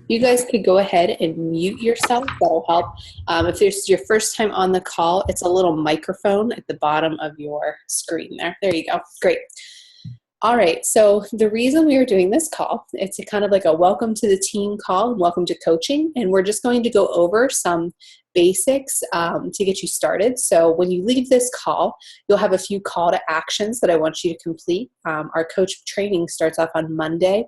You guys could go ahead and mute yourself. That'll help. If it's your first time on the call, it's a little microphone at the bottom of your screen there. There you go. Great. All right, so the reason we are doing this call, it's kind of like a welcome to the team call and welcome to coaching, and we're just going to go over some basics to get you started. So when you leave this call, you'll have a few call to actions that I want you to complete. Our coach training starts off on Monday,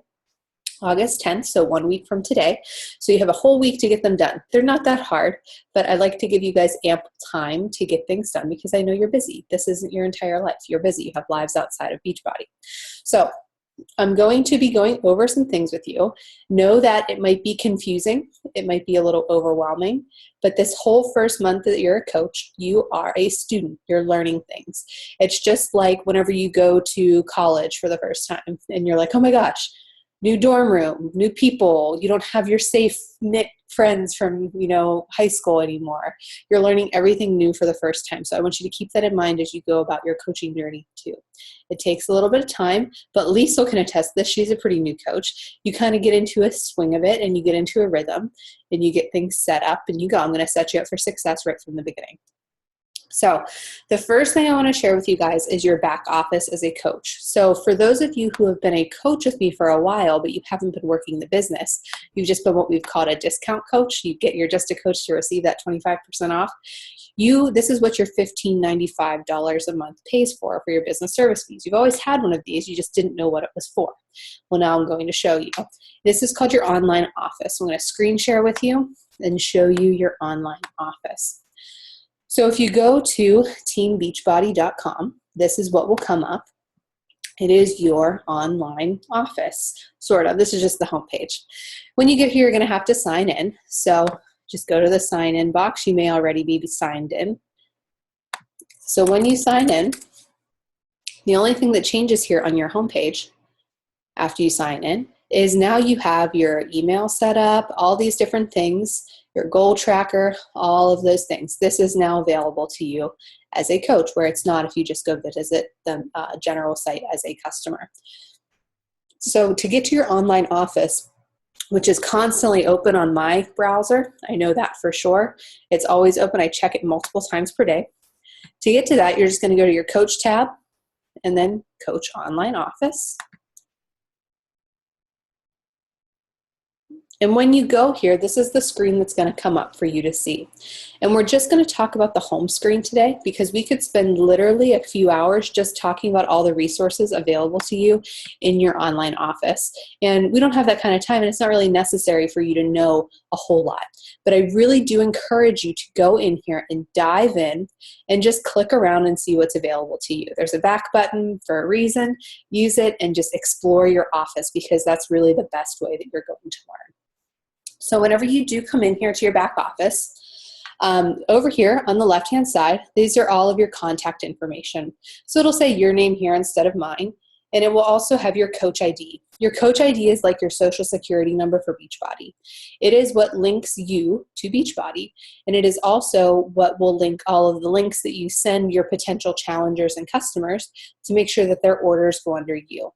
August 10th, so 1 week from today. So you have a whole week to get them done. They're not that hard, but I like to give you guys ample time to get things done because I know you're busy. This isn't your entire life. You're busy. You have lives outside of Beachbody. So I'm going to be going over some things with you. Know that it might be confusing. It might be a little overwhelming, but this whole first month that you're a coach, you are a student. You're learning things. It's just like whenever you go to college for the first time and you're like, oh my gosh, new dorm room, new people. You don't have your safe knit friends from, high school anymore. You're learning everything new for the first time. So I want you to keep that in mind as you go about your coaching journey too. It takes a little bit of time, but Liesl can attest this. She's a pretty new coach. You kind of get into a swing of it and you get into a rhythm and you get things set up and you go, I'm going to set you up for success right from the beginning. So the first thing I want to share with you guys is your back office as a coach. So for those of you who have been a coach with me for a while, but you haven't been working the business, you've just been what we've called a discount coach. You get your Just a Coach to receive that 25% off. This is what your $15.95 a month pays for your business service fees. You've always had one of these. You just didn't know what it was for. Well, now I'm going to show you. This is called your online office. I'm going to screen share with you and show you your online office. So if you go to teambeachbody.com, this is what will come up. It is your online office, sort of. This is just the homepage. When you get here, you're going to have to sign in. So just go to the sign in box. You may already be signed in. So when you sign in, the only thing that changes here on your homepage after you sign in is now you have your email set up, all these different things, your goal tracker, all of those things. This is now available to you as a coach, where it's not if you just go visit the general site as a customer. So to get to your online office, which is constantly open on my browser, I know that for sure. It's always open. I check it multiple times per day. To get to that, you're just going to go to your coach tab and then coach online office. And when you go here, this is the screen that's going to come up for you to see. And we're just going to talk about the home screen today because we could spend literally a few hours just talking about all the resources available to you in your online office. And we don't have that kind of time, and it's not really necessary for you to know a whole lot. But I really do encourage you to go in here and dive in and just click around and see what's available to you. There's a back button for a reason. Use it and just explore your office because that's really the best way that you're going to learn. So whenever you do come in here to your back office, over here on the left-hand side, these are all of your contact information. So it'll say your name here instead of mine, and it will also have your coach ID. Your coach ID is like your social security number for Beachbody. It is what links you to Beachbody, and it is also what will link all of the links that you send your potential challengers and customers to make sure that their orders go under you.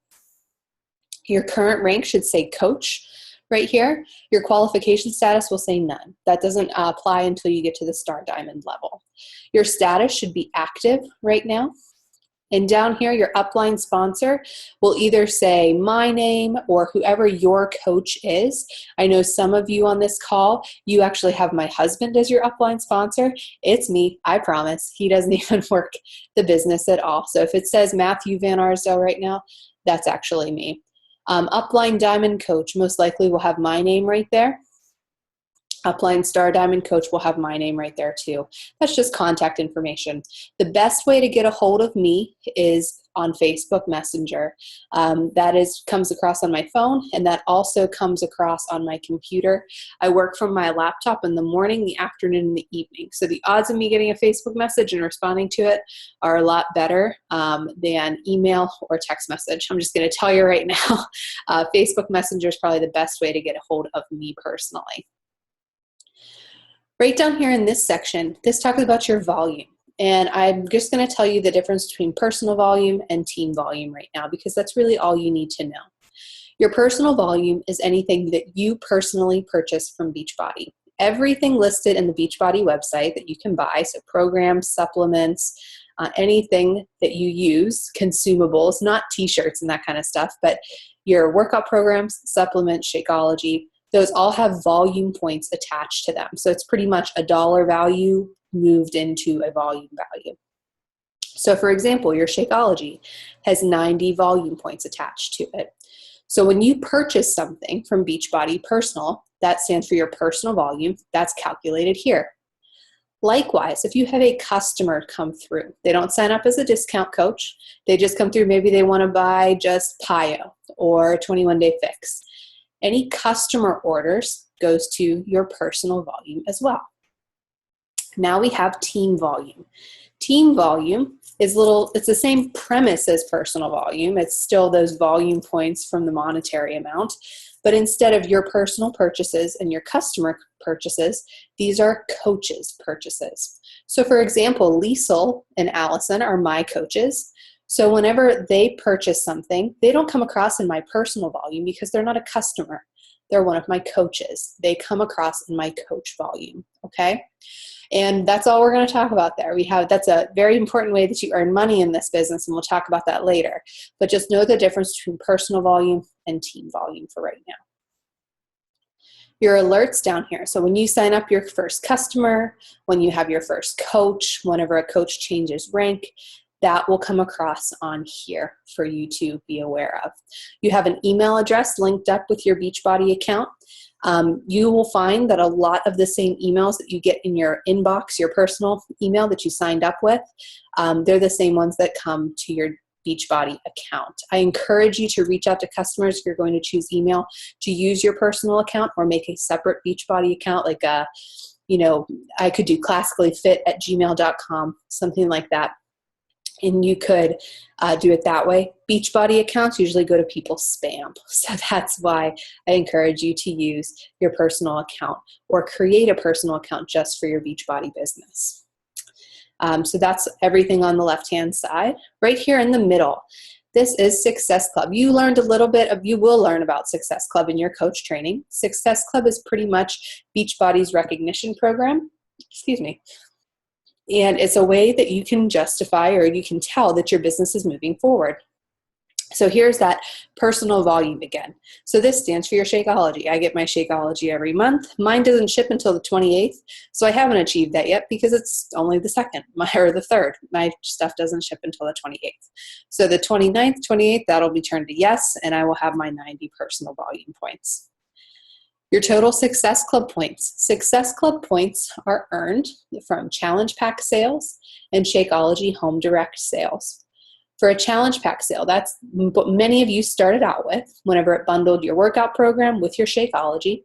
Your current rank should say coach. Right here, your qualification status will say none. That doesn't apply until you get to the Star Diamond level. Your status should be active right now. And down here, your upline sponsor will either say my name or whoever your coach is. I know some of you on this call, you actually have my husband as your upline sponsor. It's me, I promise. He doesn't even work the business at all. So if it says Matthew Van Arsdale right now, that's actually me. Upline Diamond Coach most likely will have my name right there. Upline Star Diamond Coach will have my name right there too. That's just contact information. The best way to get a hold of me is on Facebook Messenger. Comes across on my phone, and that also comes across on my computer. I work from my laptop in the morning, the afternoon, and the evening. So the odds of me getting a Facebook message and responding to it are a lot better than email or text message. I'm just going to tell you right now, Facebook Messenger is probably the best way to get a hold of me personally. Right down here in this section, this talks about your volume. And I'm just going to tell you the difference between personal volume and team volume right now because that's really all you need to know. Your personal volume is anything that you personally purchase from Beachbody. Everything listed in the Beachbody website that you can buy, so programs, supplements, anything that you use, consumables, not t-shirts and that kind of stuff, but your workout programs, supplements, Shakeology, those all have volume points attached to them. So it's pretty much a dollar value moved into a volume value. So for example, your Shakeology has 90 volume points attached to it. So when you purchase something from Beachbody Personal, that stands for your personal volume, that's calculated here. Likewise, if you have a customer come through, they don't sign up as a discount coach, they just come through, maybe they want to buy just PiYo or 21-day fix. Any customer orders goes to your personal volume as well. Now we have team volume. Team volume is it's the same premise as personal volume. It's still those volume points from the monetary amount, but instead of your personal purchases and your customer purchases, these are coaches' purchases. So for example, Liesl and Allison are my coaches. So whenever they purchase something, they don't come across in my personal volume because they're not a customer. They're one of my coaches. They come across in my coach volume, okay? And that's all we're going to talk about there. That's a very important way that you earn money in this business, and we'll talk about that later. But just know the difference between personal volume and team volume for right now. Your alerts down here. So when you sign up your first customer, when you have your first coach, whenever a coach changes rank, that will come across on here for you to be aware of. You have an email address linked up with your Beachbody account. You will find that a lot of the same emails that you get in your inbox, your personal email that you signed up with, they're the same ones that come to your Beachbody account. I encourage you to reach out to customers if you're going to choose email to use your personal account or make a separate Beachbody account, like I could do classicallyfit@gmail.com, something like that. And you could do it that way. Beachbody accounts usually go to people's spam. So that's why I encourage you to use your personal account or create a personal account just for your Beachbody business. So that's everything on the left-hand side. Right here in the middle, this is Success Club. You will learn about Success Club in your coach training. Success Club is pretty much Beachbody's recognition program. Excuse me. And it's a way that you can justify or you can tell that your business is moving forward. So here's that personal volume again. So this stands for your Shakeology. I get my Shakeology every month. Mine doesn't ship until the 28th, so I haven't achieved that yet because it's only the 2nd or the 3rd. My stuff doesn't ship until the 28th. So the 29th, 28th, that'll be turned to yes, and I will have my 90 personal volume points. Your total Success Club points. Success Club points are earned from Challenge Pack sales and Shakeology Home Direct sales. For a Challenge Pack sale, that's what many of you started out with whenever it bundled your workout program with your Shakeology.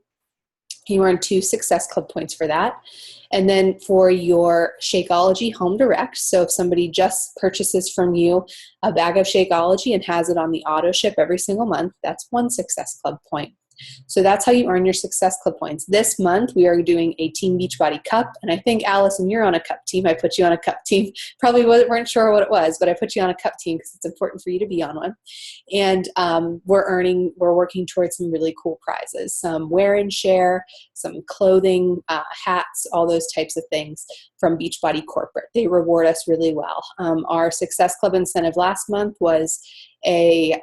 You earn 2 Success Club points for that. And then for your Shakeology Home Direct, so if somebody just purchases from you a bag of Shakeology and has it on the auto ship every single month, that's 1 Success Club point. So that's how you earn your Success Club points. This month, we are doing a Team Beachbody Cup, and I think, Allison, you're on a cup team. I put you on a cup team. Probably weren't sure what it was, but I put you on a cup team because it's important for you to be on one. And we're working towards some really cool prizes, some wear and share, some clothing, hats, all those types of things from Beachbody Corporate. They reward us really well. Our Success Club incentive last month was a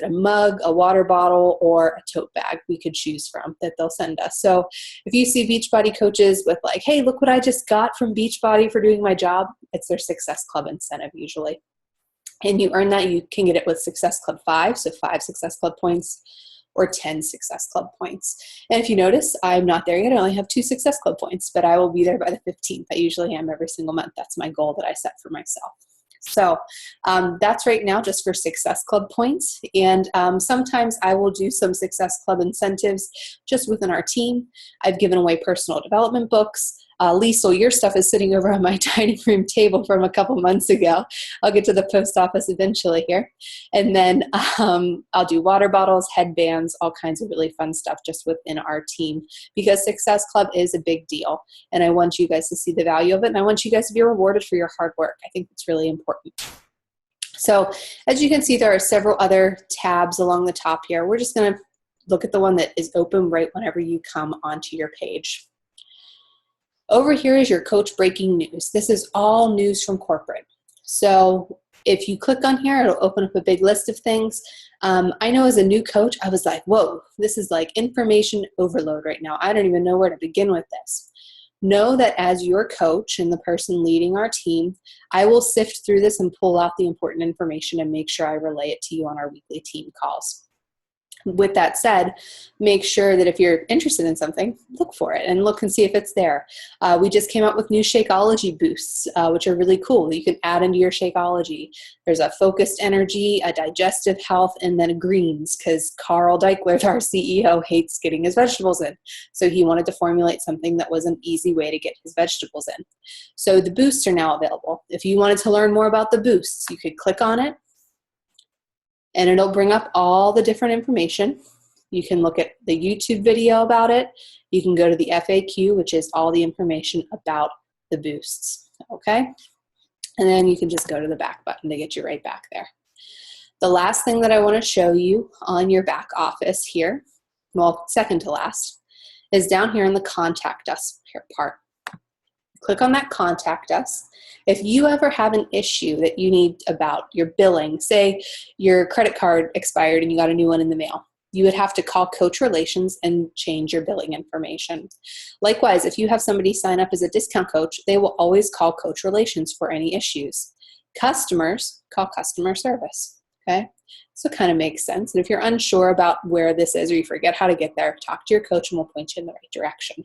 mug, a water bottle, or a tote bag we could choose from that they'll send us. So if you see Beachbody coaches with like, hey, look what I just got from Beachbody for doing my job, it's their Success Club incentive usually. And you earn that, you can get it with Success Club 5, so 5 Success Club points or 10 Success Club points. And if you notice, I'm not there yet. I only have 2 Success Club points, but I will be there by the 15th. I usually am every single month. That's my goal that I set for myself. So that's right now just for Success Club points. And sometimes I will do some Success Club incentives just within our team. I've given away personal development books. Liesl, your stuff is sitting over on my dining room table from a couple months ago. I'll get to the post office eventually here. And then I'll do water bottles, headbands, all kinds of really fun stuff just within our team because Success Club is a big deal. And I want you guys to see the value of it. And I want you guys to be rewarded for your hard work. I think it's really important. So as you can see, there are several other tabs along the top here. We're just going to look at the one that is open right whenever you come onto your page. Over here is your coach breaking news. This is all news from corporate. So if you click on here, it'll open up a big list of things. I know as a new coach, I was like, whoa, this is like information overload right now. I don't even know where to begin with this. Know that as your coach and the person leading our team, I will sift through this and pull out the important information and make sure I relay it to you on our weekly team calls. With that said, make sure that if you're interested in something, look for it and look and see if it's there. We just came out with new Shakeology boosts, which are really cool. You can add into your Shakeology. There's a focused energy, a digestive health, and then a greens, because Carl Deichler, our CEO, hates getting his vegetables in. So he wanted to formulate something that was an easy way to get his vegetables in. So the boosts are now available. If you wanted to learn more about the boosts, you could click on it, and it'll bring up all the different information. You can look at the YouTube video about it. You can go to the FAQ, which is all the information about the boosts, okay? And then you can just go to the back button to get you right back there. The last thing that I want to show you on your back office here, well, second to last, is down here in the Contact Us part. Click on that Contact Us. If you ever have an issue that you need about your billing, say your credit card expired and you got a new one in the mail, you would have to call Coach Relations and change your billing information. Likewise, if you have somebody sign up as a discount coach, they will always call Coach Relations for any issues. Customers call customer service, okay? So it kind of makes sense. And if you're unsure about where this is or you forget how to get there, talk to your coach and we'll point you in the right direction.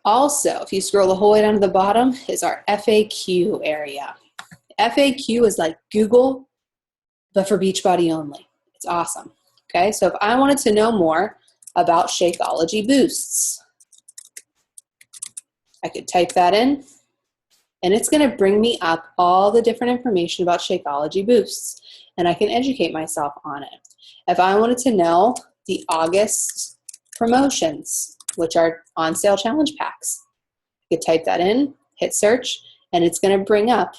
Also, if you scroll the whole way down to the bottom, is our FAQ area. FAQ is like Google, but for Beachbody only. It's awesome. Okay, so if I wanted to know more about Shakeology boosts, I could type that in, and it's going to bring me up all the different information about Shakeology boosts, and I can educate myself on it. If I wanted to know the August promotions, which are on sale challenge packs, you could type that in, hit search, and it's going to bring up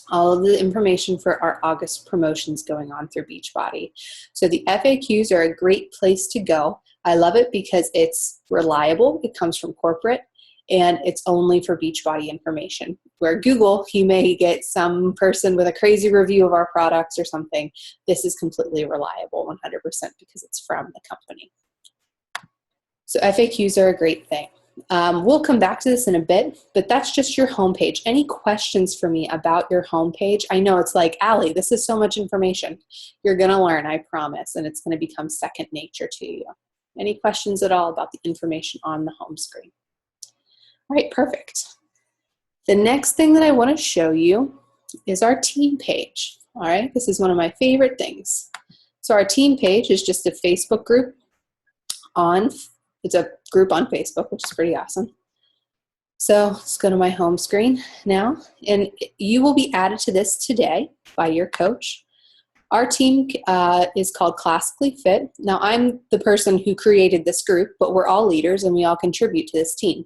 all of the information for our August promotions going on through Beachbody. So the FAQs are a great place to go. I love it because it's reliable, it comes from corporate, and it's only for Beachbody information. Where Google, you may get some person with a crazy review of our products or something. This is completely reliable, 100%, because it's from the company. So FAQs are a great thing. We'll come back to this in a bit, but that's just your homepage. Any questions for me about your homepage? I know it's like, Allie, this is so much information. You're going to learn, I promise, and it's going to become second nature to you. Any questions at all about the information on the home screen? All right, perfect. The next thing that I want to show you is our team page. All right, this is one of my favorite things. So our team page is just a Facebook group it's a group on Facebook, which is pretty awesome. So let's go to my home screen now, and you will be added to this today by your coach. Our team is called Classically Fit. Now, I'm the person who created this group, but we're all leaders and we all contribute to this team.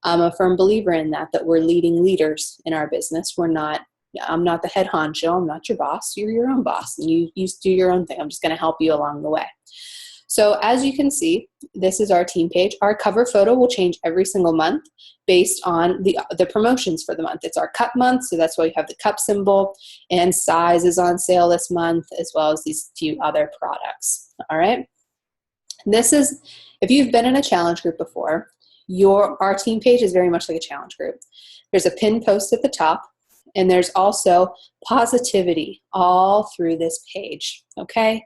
I'm a firm believer in that we're leading leaders in our business. I'm not the head honcho. I'm not your boss. You're your own boss, and you do your own thing. I'm just going to help you along the way. So as you can see, this is our team page. Our cover photo will change every single month based on the promotions for the month. It's our cup month, so that's why we have the cup symbol, and size is on sale this month, as well as these few other products. All right. This is, if you've been in a challenge group before, our team page is very much like a challenge group. There's a pinned post at the top, and there's also positivity all through this page. Okay.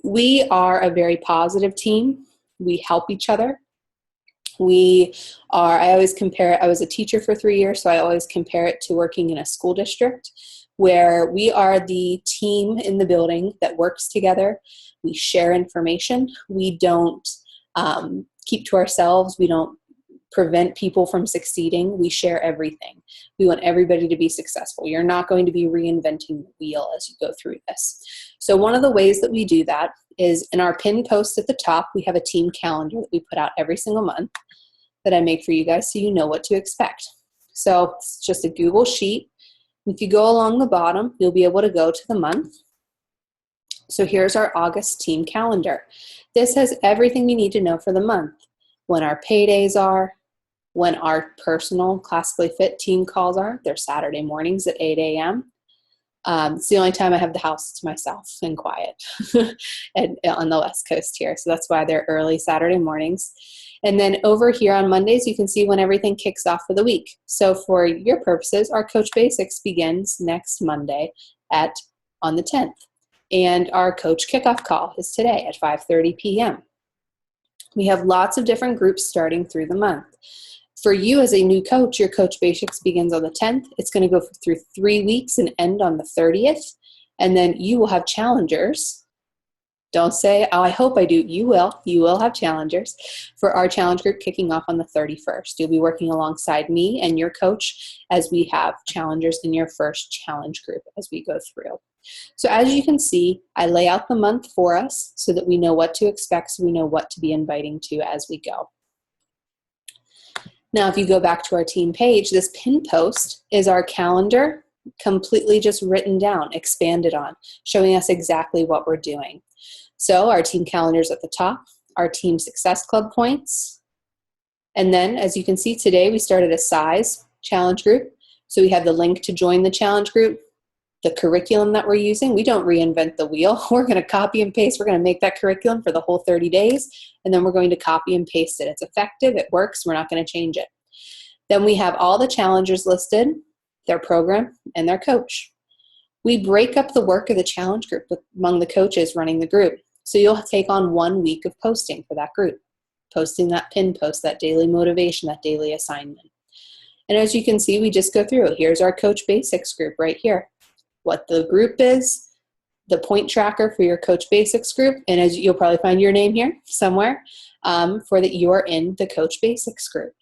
We are a very positive team. We help each other. I always compare it, I was a teacher for 3 years, so I always compare it to working in a school district where we are the team in the building that works together. We share information. We don't keep to ourselves. We don't prevent people from succeeding. We share everything. We want everybody to be successful. You're not going to be reinventing the wheel as you go through this. So one of the ways that we do that is in our pinned post at the top, we have a team calendar that we put out every single month that I make for you guys so you know what to expect. So it's just a Google sheet. If you go along the bottom, you'll be able to go to the month. So here's our August team calendar. This has everything you need to know for the month. When our paydays are, when our personal Classically Fit team calls are. They're Saturday mornings at 8 a.m. It's the only time I have the house to myself and quiet and on the West Coast here. So that's why they're early Saturday mornings. And then over here on Mondays, you can see when everything kicks off for the week. So for your purposes, our Coach Basics begins next Monday on the 10th. And our Coach Kickoff call is today at 5:30 p.m. We have lots of different groups starting through the month. For you as a new coach, your Coach Basics begins on the 10th. It's going to go through 3 weeks and end on the 30th. And then you will have challengers. Don't say, oh, I hope I do. You will. You will have challengers for our challenge group kicking off on the 31st. You'll be working alongside me and your coach as we have challengers in your first challenge group as we go through. So as you can see, I lay out the month for us so that we know what to expect, so we know what to be inviting to as we go. Now, if you go back to our team page, this pin post is our calendar completely just written down, expanded on, showing us exactly what we're doing. So our team calendar is at the top, our team success club points. And then as you can see today, we started a size challenge group. So we have the link to join the challenge group, the curriculum that we're using. We don't reinvent the wheel. We're going to copy and paste. We're going to make that curriculum for the whole 30 days, and then we're going to copy and paste it. It's effective. It works. We're not going to change it. Then we have all the challengers listed, their program, and their coach. We break up the work of the challenge group among the coaches running the group. So you'll take on 1 week of posting for that group, posting that pin post, that daily motivation, that daily assignment. And as you can see, we just go through it. Here's our Coach Basics group right here. What the group is, the point tracker for your Coach Basics group, and as you'll probably find your name here somewhere for that you are in the Coach Basics group.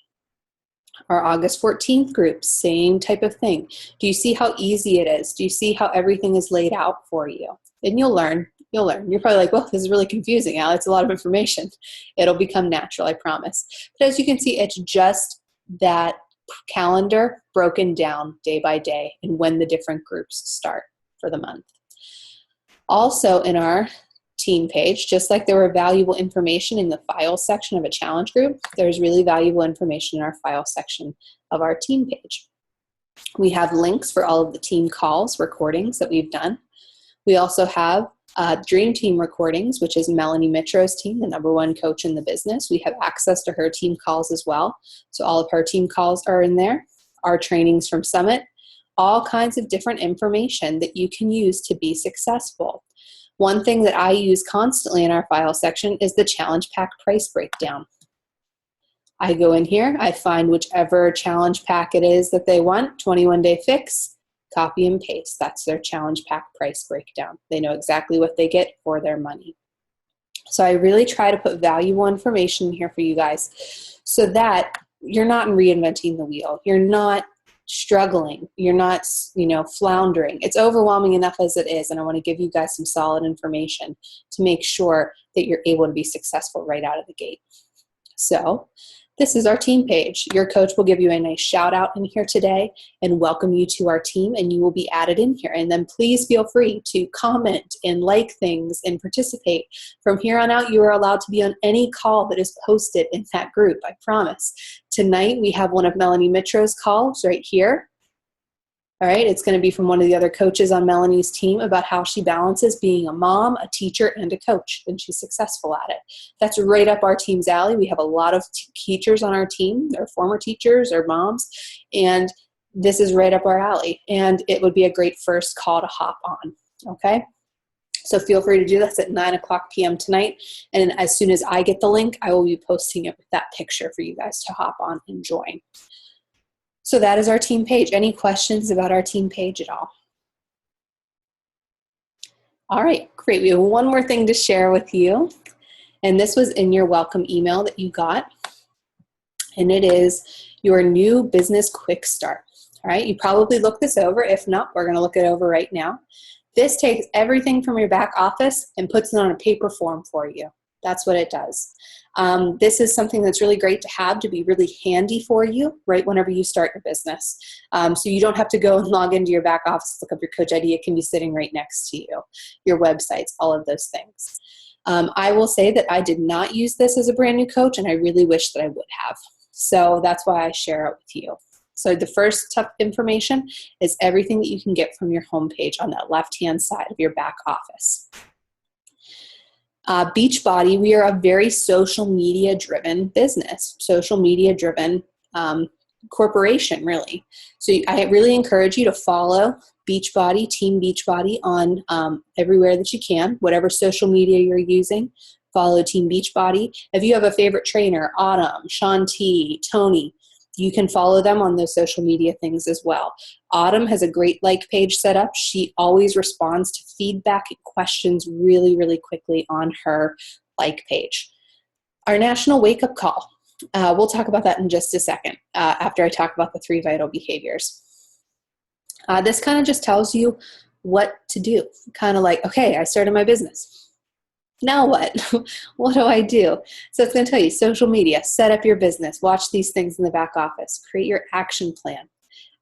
Our August 14th group, same type of thing. Do you see how easy it is? Do you see how everything is laid out for you? And you'll learn. You'll learn. You're probably like, well, this is really confusing, Al. It's a lot of information. It'll become natural, I promise. But as you can see, it's just that calendar broken down day by day and when the different groups start for the month. Also in our team page, just like there were valuable information in the file section of a challenge group, there's really valuable information in our file section of our team page. We have links for all of the team calls, recordings that we've done. We also have Dream Team recordings, which is Melanie Mitro's team, the #1 coach in the business. We have access to her team calls as well. So all of her team calls are in there. Our trainings from Summit, all kinds of different information that you can use to be successful. One thing that I use constantly in our file section is the challenge pack price breakdown. I go in here, I find whichever challenge pack it is that they want, 21-day fix, copy and paste. That's their challenge pack price breakdown. They know exactly what they get for their money. So I really try to put valuable information here for you guys so that you're not reinventing the wheel. You're not struggling. You're not, floundering. It's overwhelming enough as it is, and I want to give you guys some solid information to make sure that you're able to be successful right out of the gate. So this is our team page. Your coach will give you a nice shout out in here today and welcome you to our team, and you will be added in here. And then please feel free to comment and like things and participate. From here on out, you are allowed to be on any call that is posted in that group, I promise. Tonight, we have one of Melanie Mitro's calls right here. All right, it's going to be from one of the other coaches on Melanie's team about how she balances being a mom, a teacher, and a coach, and she's successful at it. That's right up our team's alley. We have a lot of teachers on our team. They're former teachers or moms, and this is right up our alley, and it would be a great first call to hop on, okay? So feel free to do this at 9 o'clock p.m. tonight, and as soon as I get the link, I will be posting it with that picture for you guys to hop on and join. So that is our team page. Any questions about our team page at all? All right, great. We have one more thing to share with you, and this was in your welcome email that you got, and it is your new business quick start. All right, you probably looked this over. If not, we're going to look it over right now. This takes everything from your back office and puts it on a paper form for you. That's what it does. This is something that's really great to have, to be really handy for you right whenever you start your business. So you don't have to go and log into your back office, look up your Coach ID. It can be sitting right next to you, your websites, all of those things. I will say that I did not use this as a brand new coach, and I really wish that I would have. So that's why I share it with you. So the first tough information is everything that you can get from your homepage on that left-hand side of your back office. Beachbody, we are a very social media driven business, social media driven corporation, really. So I really encourage you to follow Beachbody, Team Beachbody on everywhere that you can, whatever social media you're using. Follow Team Beachbody. If you have a favorite trainer, Autumn, Shanti, Tony, you can follow them on those social media things as well. Autumn has a great like page set up. She always responds to feedback and questions really, really quickly on her like page. Our national wake-up call. We'll talk about that in just a second after I talk about the 3 vital behaviors. This kind of just tells you what to do. Kind of like, okay, I started my business. Now what? What do I do? So it's going to tell you social media, set up your business, watch these things in the back office, create your action plan,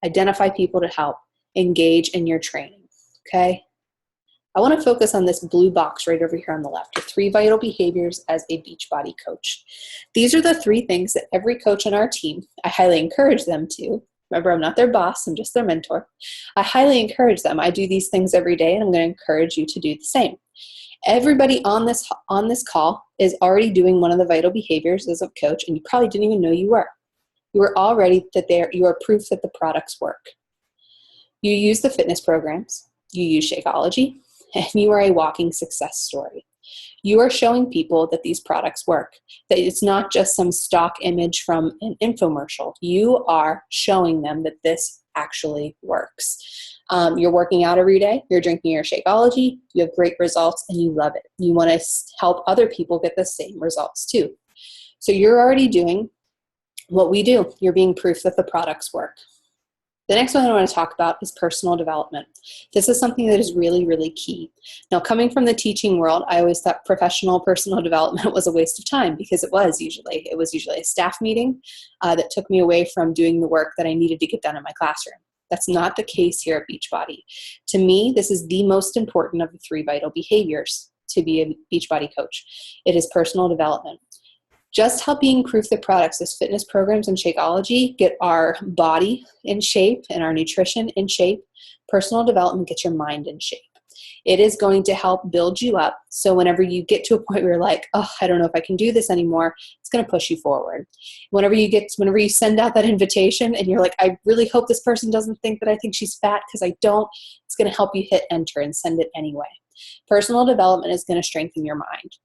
identify people to help, engage in your training. Okay? I want to focus on this blue box right over here on the left, your 3 vital behaviors as a Beachbody coach. These are the 3 things that every coach on our team, I highly encourage them to. Remember, I'm not their boss, I'm just their mentor. I highly encourage them. I do these things every day, and I'm going to encourage you to do the same. Everybody on this call is already doing one of the vital behaviors as a coach, and you probably didn't even know you were. You were already you are proof that the products work. You use the fitness programs, you use Shakeology, and you are a walking success story. You are showing people that these products work, that it's not just some stock image from an infomercial. You are showing them that this actually works. You're working out every day, you're drinking your Shakeology, you have great results, and you love it. You want to help other people get the same results too. So you're already doing what we do. You're being proof that the products work. The next one I want to talk about is personal development. This is something that is really, really key. Now, coming from the teaching world, I always thought professional personal development was a waste of time, because it was usually a staff meeting that took me away from doing the work that I needed to get done in my classroom. That's not the case here at Beachbody. To me, this is the most important of the 3 vital behaviors to be a Beachbody coach. It is personal development. Just helping proof the products as fitness programs and Shakeology get our body in shape and our nutrition in shape. Personal development gets your mind in shape. It is going to help build you up, so whenever you get to a point where you're like, oh, I don't know if I can do this anymore, it's going to push you forward. Whenever you send out that invitation and you're like, I really hope this person doesn't think that I think she's fat, because I don't, it's going to help you hit enter and send it anyway. Personal development is going to strengthen your mind.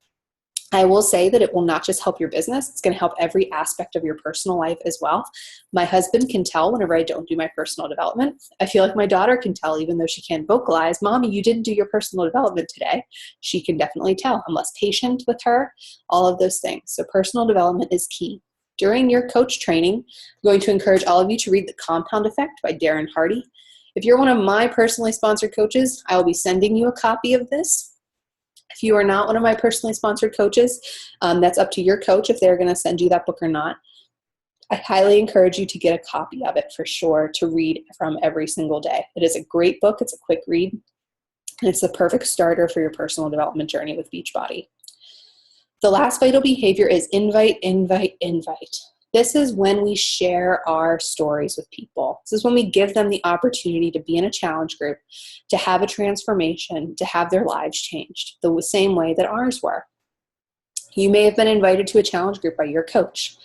I will say that it will not just help your business, it's going to help every aspect of your personal life as well. My husband can tell whenever I don't do my personal development. I feel like my daughter can tell, even though she can't vocalize, Mommy, you didn't do your personal development today. She can definitely tell. I'm less patient with her, all of those things. So personal development is key. During your coach training, I'm going to encourage all of you to read The Compound Effect by Darren Hardy. If you're one of my personally sponsored coaches, I will be sending you a copy of this. If you are not one of my personally sponsored coaches, that's up to your coach if they're going to send you that book or not. I highly encourage you to get a copy of it for sure, to read from every single day. It is a great book. It's a quick read, and it's the perfect starter for your personal development journey with Beachbody. The last vital behavior is invite, invite, invite. This is when we share our stories with people. This is when we give them the opportunity to be in a challenge group, to have a transformation, to have their lives changed the same way that ours were. You may have been invited to a challenge group by your coach.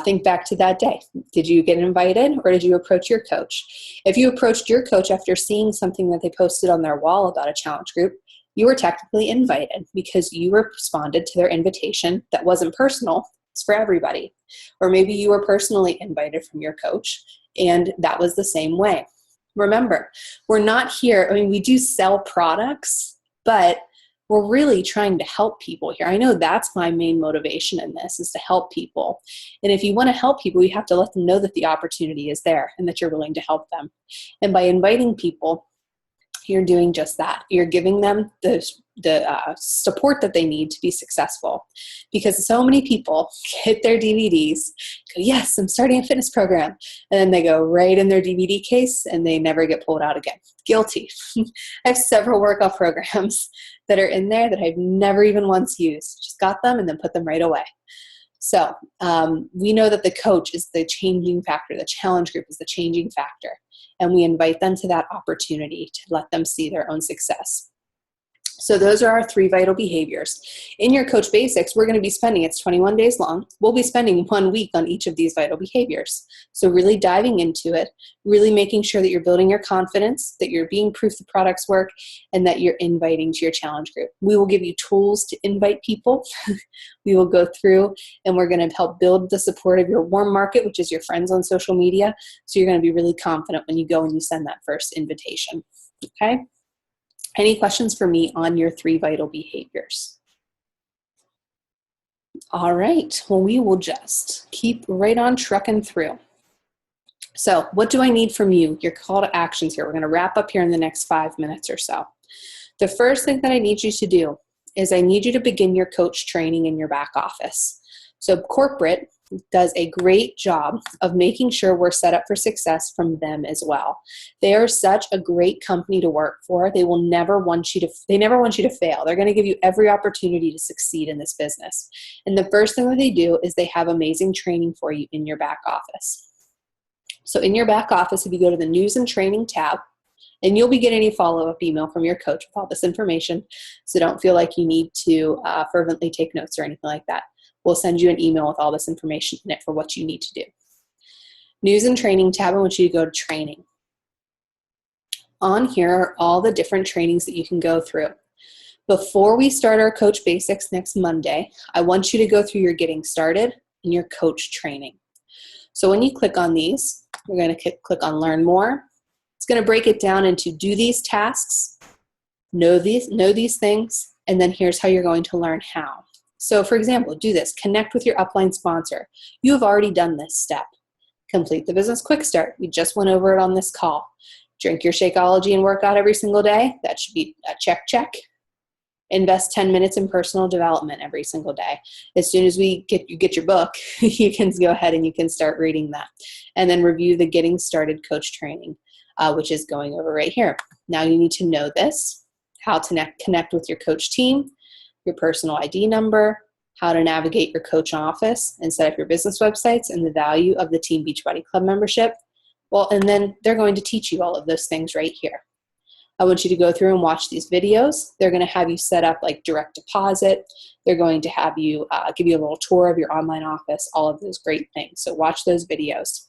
Think back to that day. Did you get invited, or did you approach your coach? If you approached your coach after seeing something that they posted on their wall about a challenge group, you were technically invited because you responded to their invitation that wasn't personal. It's for everybody. Or maybe you were personally invited from your coach, and that was the same way. Remember, we're not here, we do sell products, but we're really trying to help people here. I know that's my main motivation in this, is to help people. And if you want to help people, you have to let them know that the opportunity is there and that you're willing to help them. And by inviting people, you're doing just that. You're giving them the support that they need to be successful, because so many people get their DVDs, go, yes, I'm starting a fitness program, and then they go right in their DVD case and they never get pulled out again. Guilty. I have several workout programs that are in there that I've never even once used. Just got them and then put them right away. So we know that the coach is the changing factor. The challenge group is the changing factor. And we invite them to that opportunity to let them see their own success. So those are our 3 vital behaviors. In your Coach Basics, we're going to be spending, it's 21 days long, we'll be spending 1 week on each of these vital behaviors. So really diving into it, really making sure that you're building your confidence, that you're being proof the products work, and that you're inviting to your challenge group. We will give you tools to invite people. We will go through and we're going to help build the support of your warm market, which is your friends on social media. So you're going to be really confident when you go and you send that first invitation. Okay? Any questions for me on your 3 vital behaviors? All right, well, we will just keep right on trucking through. So what do I need from you? Your call to actions here. We're going to wrap up here in the next 5 minutes or so. The first thing that I need you to do is I need you to begin your coach training in your back office. So corporate does a great job of making sure we're set up for success from them as well. They are such a great company to work for. They will never want you to fail. They're going to give you every opportunity to succeed in this business. And the first thing that they do is they have amazing training for you in your back office. So in your back office, if you go to the news and training tab, and you'll be getting a follow-up email from your coach with all this information. So don't feel like you need to fervently take notes or anything like that. We'll send you an email with all this information in it for what you need to do. News and training tab, I want you to go to training. On here are all the different trainings that you can go through. Before we start our Coach Basics next Monday, I want you to go through your Getting Started and your coach training. So when you click on these, we're going to click on Learn More. It's going to break it down into do these tasks, know these things, and then here's how you're going to learn how. So for example, do this. Connect with your upline sponsor. You have already done this step. Complete the business quick start. We just went over it on this call. Drink your Shakeology and work out every single day. That should be a check. Invest 10 minutes in personal development every single day. As soon as you get your book, you can go ahead and you can start reading that. And then review the Getting Started coach training, which is going over right here. Now you need to know this, how to connect with your coach team, your personal ID number, how to navigate your coach office and set up your business websites, and the value of the Team Beachbody Club membership. Well, and then they're going to teach you all of those things right here. I want you to go through and watch these videos. They're going to have you set up like direct deposit. They're going to have you give you a little tour of your online office, all of those great things. So watch those videos.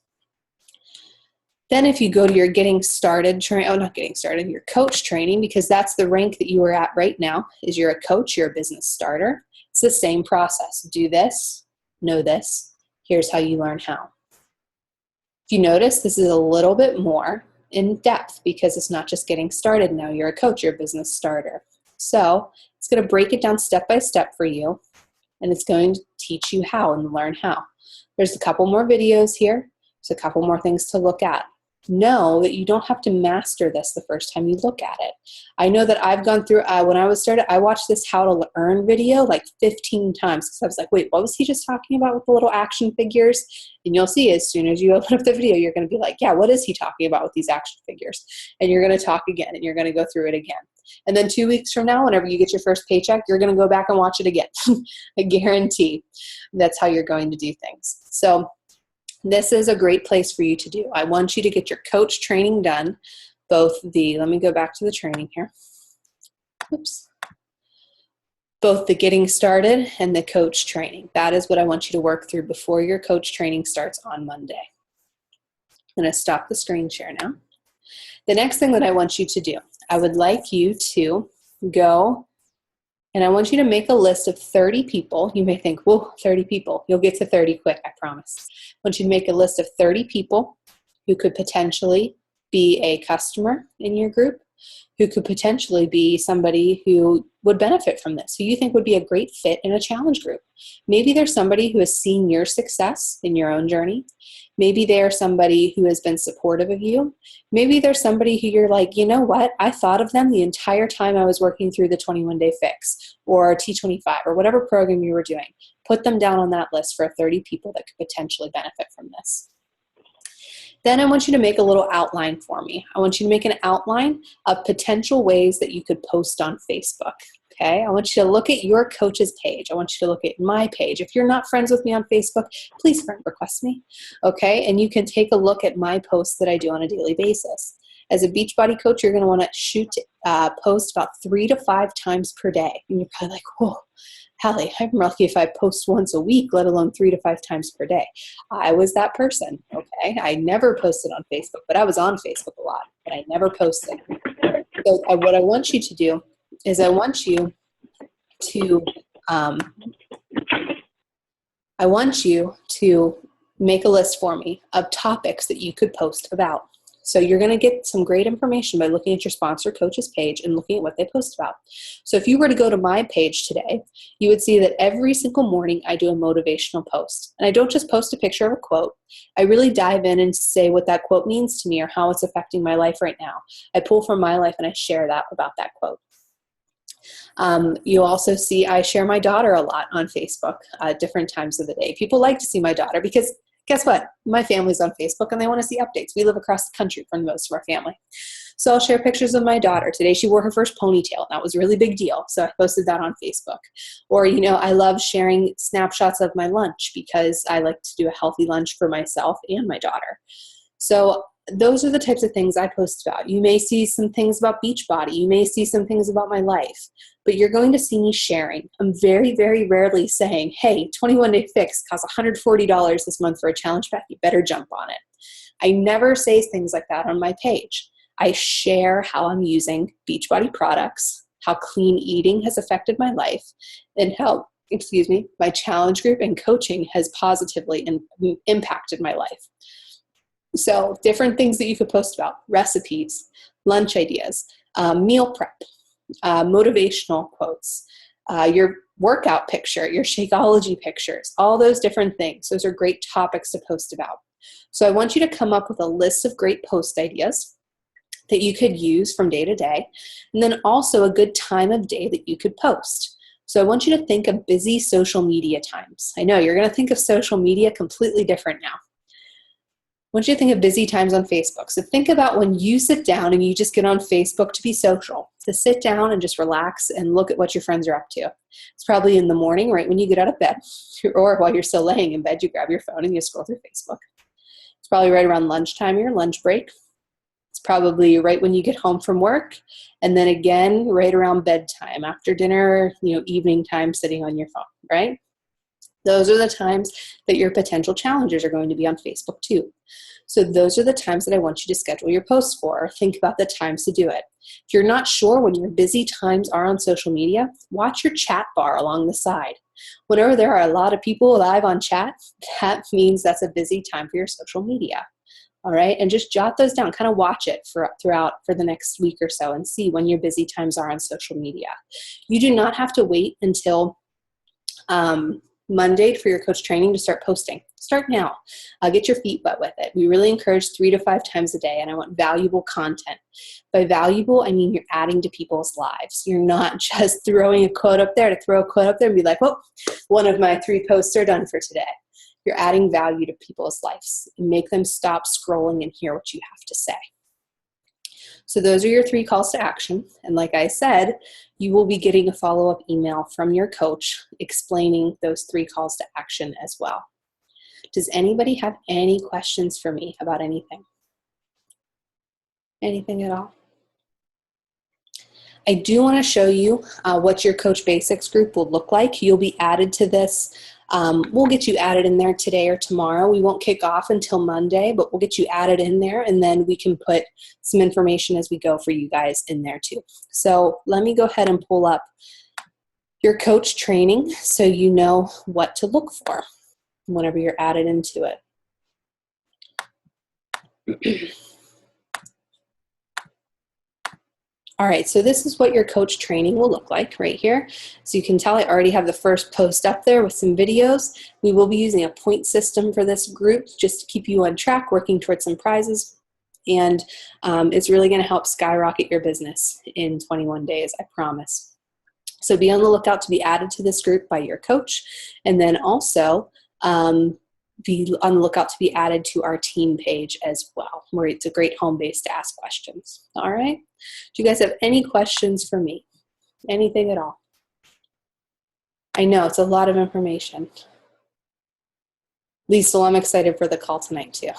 Then if you go to your your coach training, because that's the rank that you are at right now, is you're a coach, you're a business starter. It's the same process. Do this, know this. Here's how you learn how. If you notice, this is a little bit more in depth because it's not just getting started. Now you're a coach, you're a business starter. So it's going to break it down step by step for you, and it's going to teach you how and learn how. There's a couple more videos here. There's a couple more things to look at. Know that you don't have to master this the first time you look at it. I know that I've gone through, when I was started, I watched this How to Earn video like 15 times because I was like, wait, what was he just talking about with the little action figures? And you'll see as soon as you open up the video, you're going to be like, yeah, what is he talking about with these action figures? And you're going to talk again and you're going to go through it again. And then 2 weeks from now, whenever you get your first paycheck, you're going to go back and watch it again. I guarantee that's how you're going to do things. So this is a great place for you to do. I want you to get your coach training done. Let me go back to the training here. Oops. Both the Getting Started and the coach training. That is what I want you to work through before your coach training starts on Monday. I'm going to stop the screen share now. The next thing that I want you to do, I would like you to go and I want you to make a list of 30 people. You may think, whoa, 30 people. You'll get to 30 quick, I promise. I want you to make a list of 30 people who could potentially be a customer in your group, who could potentially be somebody who would benefit from this, who you think would be a great fit in a challenge group. Maybe there's somebody who has seen your success in your own journey. Maybe they're somebody who has been supportive of you. Maybe there's somebody who you're like, you know what, I thought of them the entire time I was working through the 21-day fix or T25 or whatever program you were doing. Put them down on that list for 30 people that could potentially benefit from this. Then I want you to make a little outline for me. I want you to make an outline of potential ways that you could post on Facebook. Okay, I want you to look at your coach's page. I want you to look at my page. If you're not friends with me on Facebook, please friend request me. Okay, and you can take a look at my posts that I do on a daily basis. As a Beachbody coach, you're going to want to post about 3 to 5 times per day. And you're probably like, whoa, Hallie, I'm lucky if I post once a week, let alone 3 to 5 times per day. I was that person, okay? I never posted on Facebook, but I was on Facebook a lot, but I never posted. So what I want you to do is I want you to make a list for me of topics that you could post about. So you're going to get some great information by looking at your sponsor coach's page and looking at what they post about. So if you were to go to my page today, you would see that every single morning I do a motivational post. And I don't just post a picture of a quote. I really dive in and say what that quote means to me or how it's affecting my life right now. I pull from my life and I share that about that quote. You also see I share my daughter a lot on Facebook at different times of the day. People like to see my daughter because guess what? My family's on Facebook and they want to see updates. We live across the country from most of our family. So I'll share pictures of my daughter. Today she wore her first ponytail. And that was a really big deal. So I posted that on Facebook. Or, I love sharing snapshots of my lunch because I like to do a healthy lunch for myself and my daughter. So those are the types of things I post about. You may see some things about Beachbody. You may see some things about my life, but you're going to see me sharing. I'm very, very rarely saying, hey, 21-day fix costs $140 this month for a challenge pack. You better jump on it. I never say things like that on my page. I share how I'm using Beachbody products, how clean eating has affected my life, and how, my challenge group and coaching has positively impacted my life. So different things that you could post about: recipes, lunch ideas, meal prep, motivational quotes, your workout picture, your Shakeology pictures, all those different things. Those are great topics to post about. So I want you to come up with a list of great post ideas that you could use from day to day, and then also a good time of day that you could post. So I want you to think of busy social media times. I know you're going to think of social media completely different now. I want you to think of busy times on Facebook. So think about when you sit down and you just get on Facebook to be social, to sit down and just relax and look at what your friends are up to. It's probably in the morning, right when you get out of bed, or while you're still laying in bed, you grab your phone and you scroll through Facebook. It's probably right around lunchtime, your lunch break. It's probably right when you get home from work, and then again right around bedtime, after dinner, evening time, sitting on your phone, right? Those are the times that your potential challengers are going to be on Facebook too. So those are the times that I want you to schedule your posts for. Think about the times to do it. If you're not sure when your busy times are on social media, watch your chat bar along the side. Whenever there are a lot of people live on chat, that means that's a busy time for your social media. All right, and just jot those down, kind of watch it throughout for the next week or so and see when your busy times are on social media. You do not have to wait until Monday for your coach training to start posting. Start now. Get your feet wet with it. We really encourage 3 to 5 times a day, and I want valuable content. By valuable, I mean you're adding to people's lives. You're not just throwing a quote up there to throw a quote up there and be like, well, one of my 3 posts are done for today. You're adding value to people's lives and make them stop scrolling and hear what you have to say. So those are your 3 calls to action. And like I said, you will be getting a follow-up email from your coach explaining those 3 calls to action as well. Does anybody have any questions for me about anything? Anything at all? I do want to show you what your Coach Basics group will look like. You'll be added to this. We'll get you added in there today or tomorrow. We won't kick off until Monday, but we'll get you added in there, and then we can put some information as we go for you guys in there too. So let me go ahead and pull up your coach training so you know what to look for whenever you're added into it. All right, so this is what your coach training will look like right here. So you can tell I already have the first post up there with some videos. We will be using a point system for this group just to keep you on track, working towards some prizes. And it's really going to help skyrocket your business in 21 days, I promise. So be on the lookout to be added to this group by your coach. And then also, be on the lookout to be added to our team page as well, where it's a great home base to ask questions. All right. Do you guys have any questions for me? Anything at all? I know it's a lot of information. Lisa, I'm excited for the call tonight too.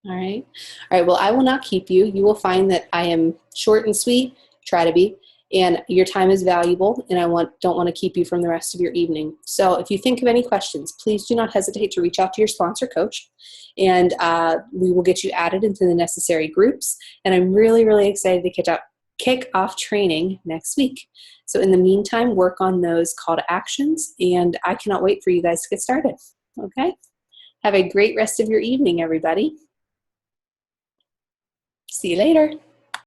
All right. All right. Well, I will not keep you. You will find that I am short and sweet, try to be, and your time is valuable, and I don't want to keep you from the rest of your evening. So if you think of any questions, please do not hesitate to reach out to your sponsor coach, and we will get you added into the necessary groups. And I'm really, really excited to kick off training next week. So in the meantime, work on those call to actions, and I cannot wait for you guys to get started. Okay? Have a great rest of your evening, everybody. See you later.